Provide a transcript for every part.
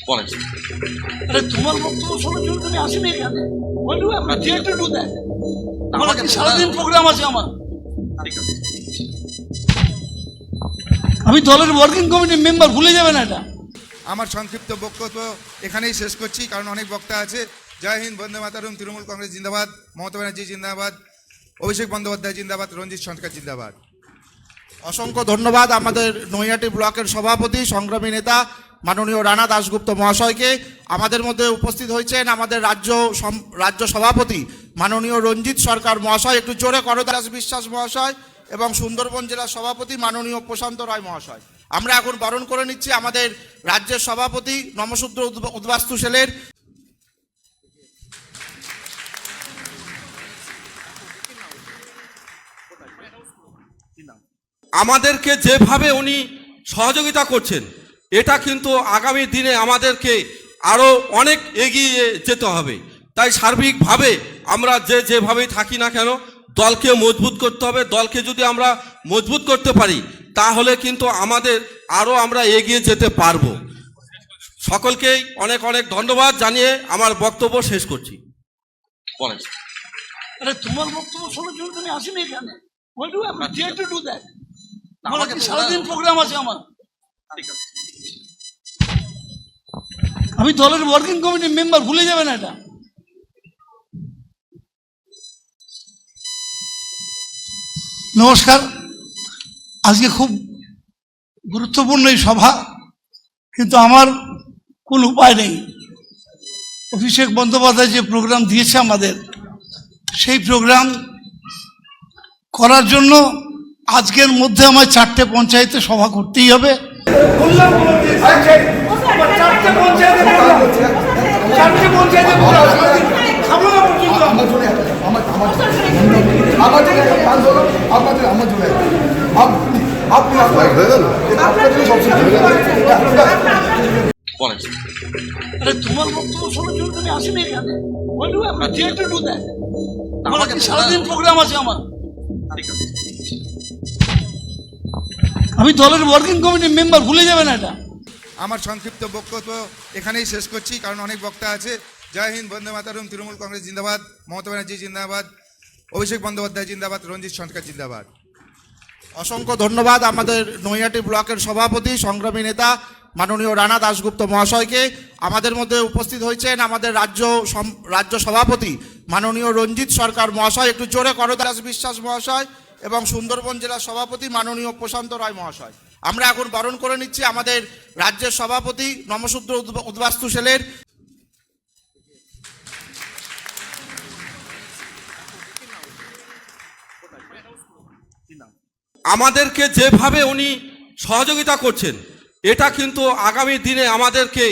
বলেন। আরে তোমার বক্তব্য শোনার জন্য আমি আসিনি এখানে। Why do I have to do that? আমার কি সারাদিন প্রোগ্রাম আছে আমার। ঠিক আছে। আমি দলের ওয়ার্কিং কমিটির মেম্বার, ভুলে যাবেন এটা। আমার সংক্ষিপ্ত বক্তব্য এখানেই শেষ করছি, কারণ অনেক বক্তা আছে। জয় হিন্দ, বন্দে মাতরম, তৃণমূল কংগ্রেস জিন্দাবাদ, মমতা ব্যানার্জি জিন্দাবাদ, অভিষেক বন্দ্যোপাধ্যায় জিন্দাবাদ, রঞ্জিত সরকার জিন্দাবাদ। অসংখ্য ধন্যবাদ আমাদের নৈহাটি ব্লকের সভাপতি সংগ্রামী নেতা মাননীয় রানা দাশগুপ্ত মহাশয়কে। আমাদের মধ্যে উপস্থিত হয়েছেন আমাদের রাজ্য সভাপতি মাননীয় রঞ্জিত সরকার মহাশয়, একটু জোরে করদাস বিশ্বাস মহাশয়, এবং সুন্দরবন জেলার সভাপতি মাননীয় প্রশান্ত রায় মহাশয়। আমরা এখন বরণ করে নিচ্ছি আমাদের রাজ্যের সভাপতি নমশূদ্র উদ্বাস্তু সেলের। আমাদেরকে যেভাবে উনি সহযোগিতা করছেন, এটা কিন্তু আগামী দিনে আমাদেরকে আরও অনেক এগিয়ে যেতে হবে। তাই সার্বিকভাবে আমরা যেভাবেই থাকি না কেন, দলকে মজবুত করতে হবে। দলকে যদি আমরা মজবুত করতে পারি, তাহলে কিন্তু আমাদের আরও আমরা এগিয়ে যেতে পারবো। সকলকেই অনেক অনেক ধন্যবাদ জানিয়ে আমার বক্তব্য শেষ করছি। বলেন। আরে তোমার বক্তব্য শোনার জন্য আমি আসিনি এখানে। Why do I have to do that? আমার কি সারাদিন প্রোগ্রাম আছে আমার। ঠিক আছে। আমি দলের ওয়ার্কিং কমিটির মেম্বার, ভুলে যাবেন এটা। নমস্কার। আজকে খুব গুরুত্বপূর্ণ এই সভা, কিন্তু আমার কোনো উপায় নেই। অভিষেক বন্দ্যোপাধ্যায় যে প্রোগ্রাম দিয়েছে আমাদের, সেই প্রোগ্রাম করার জন্য আজকের মধ্যে আমার 4টে পঞ্চায়েতে সভা করতেই হবে। বলেন। আরে তোমার বক্তব্য শোনার জন্য আমি আসিনি এখানে। Why do I have to do that? আমার কি সারাদিন প্রোগ্রাম আছে আমার। ঠিক আছে। আমি দলের ওয়ার্কিং কমিটির মেম্বার, ভুলে যাবেন এটা। আমার সংক্ষিপ্ত বক্তব্য এখানেই শেষ করছি, কারণ অনেক বক্তা আছে। জয় হিন্দ, বন্দে মাতরম, তৃণমূল কংগ্রেস জিন্দাবাদ, মমতা ব্যানার্জি জিন্দাবাদ, অভিষেক বন্দ্যোপাধ্যায় জিন্দাবাদ, রঞ্জিত সরকার জিন্দাবাদ। অসংখ্য ধন্যবাদ আমাদের নৈহাটি ব্লকের সভাপতি সংগ্রামী নেতা মাননীয় রানা দাশগুপ্ত মহাশয়কে। আমাদের মধ্যে উপস্থিত হয়েছেন আমাদের রাজ্য সভাপতি মাননীয় রঞ্জিত সরকার মহাশয়, একটু জোরে করদাস বিশ্বাস মহাশয়, এবং সুন্দরবন জেলার সভাপতি মাননীয় প্রশান্ত রায় মহাশয়। আমরা এখন বরণ করে নিচ্ছি আমাদের রাজ্যের সভাপতি নমশূদ্র উদ্বাস্তু সেলের। আমাদেরকে যেভাবে উনি সহযোগিতা করছেন, এটা কিন্তু আগামী দিনে আমাদেরকে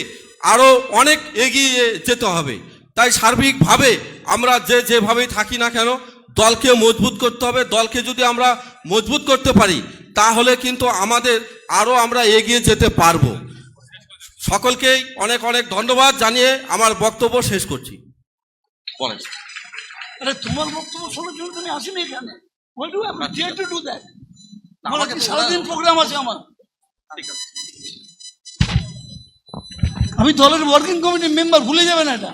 আরও অনেক এগিয়ে যেতে হবে। তাই সার্বিকভাবে আমরা যেভাবেই থাকি না কেন, দলকে মজবুত করতে হবে। দলকে যদি আমরা মজবুত করতে পারি, তাহলে কিন্তু আমাদের আরও আমরা এগিয়ে যেতে পারবো। সকলকেই অনেক অনেক ধন্যবাদ জানিয়ে আমার বক্তব্য শেষ করছি। বলেন। আরে তোমার বক্তব্য শোনার জন্য আমি আসিনি এখানে। Why do I have to do that? আমার কি সারাদিন প্রোগ্রাম আছে আমার। ঠিক আছে। আমি দলের ওয়ার্কিং কমিটির মেম্বার, ভুলে যাবেন এটা।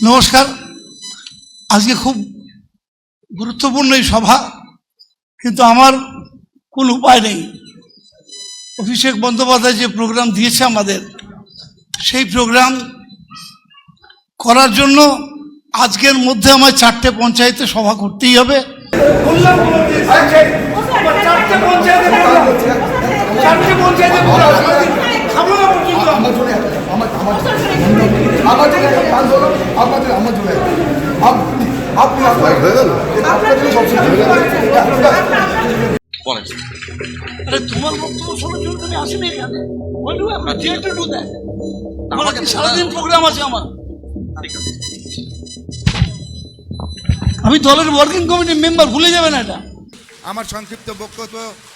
নমস্কার। আজকে খুব গুরুত্বপূর্ণ এই সভা, কিন্তু আমার কোনো উপায় নেই। অভিষেক বন্দ্যোপাধ্যায় যে প্রোগ্রাম দিয়েছে আমাদের, সেই প্রোগ্রাম করার জন্য আজকের মধ্যে আমার 4টে পঞ্চায়েতে সভা করতেই হবে। বলেন। আরে তোমার বক্তব্য শোনার জন্য আমি আসিনি এখানে। Why do I have to do that? আমার কি সারাদিন প্রোগ্রাম আছে আমার। ঠিক আছে। আমি দলের ওয়ার্কিং কমিটির মেম্বার, ভুলে যাবেন এটা। আমার সংক্ষিপ্ত বক্তব্য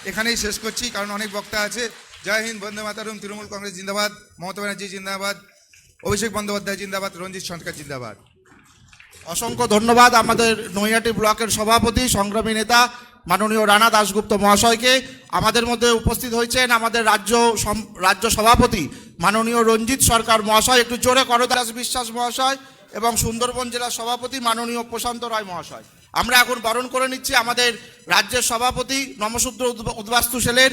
এখানেই শেষ করছি, কারণ অনেক বক্তা আছে। জয় হিন্দ, বন্দে মাতরম, তৃণমূল কংগ্রেস জিন্দাবাদ, মমতা ব্যানার্জি জিন্দাবাদ, অভিষেক বন্দ্যোপাধ্যায় জিন্দাবাদ, রঞ্জিত সরকার জিন্দাবাদ। অসংখ্য ধন্যবাদ আমাদের নৈহাটি ব্লকের সভাপতি সংগ্রামী নেতা মাননীয় রানা দাশগুপ্ত মহাশয়কে। আমাদের মধ্যে উপস্থিত হয়েছেন আমাদের রাজ্য সভাপতি মাননীয় রঞ্জিত সরকার মহাশয়, একটু জোরে করদাস বিশ্বাস মহাশয়, এবং সুন্দরবন জেলা সভাপতি মাননীয় প্রশান্ত রায় মহাশয়। আমরা এখন বরণ করে নিচ্ছি আমাদের রাজ্যের সভাপতি নমশূদ্র উদ্বাস্তু সেলের